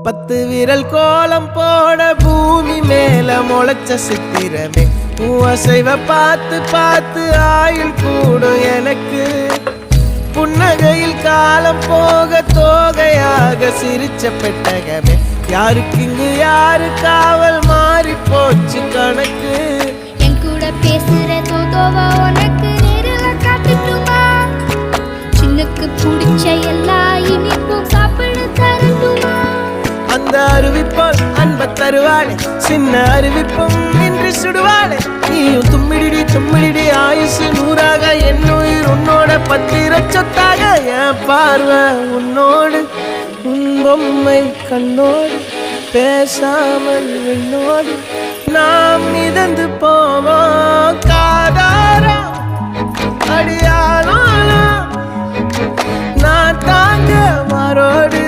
10 விரல் கோலம் போட பூமி மேல முளைச்ச சித்திரமே அசைவ பார்த்து பார்த்து ஆயுள் கூடும் எனக்கு புன்னகையில் காலம் போக தோகையாக சிரிச்ச பெட்டகமே யாருக்கு இங்கு யாரு காவல் மாறி போச்சு கணக்கு என் கூட பேசுற தோதோவா உனக்கு நேரில் காட்டுட்டுமா சின்னுக்கு பிடிச்ச எல்லா இனிப்பும் சாப்பிட தரட்டுமா அந்த அறிவிப்பால் அன்ப தருவாளே சின்ன அறிவிப்பும் இன்று சுடுவாளே நீயும் தும்மிடி தும்மிடி ஆயுசு 100ஆக என் உயிர் உன்னோட 10 லட்சத்தாக என் பார்வை உன்னோடு உன் பொம்மை கண்ணோடு பேசாமல் என்னோடு நாம் மிதந்து போவோம் காதாரா அடியாளோ நான் தாங்க மாறோடு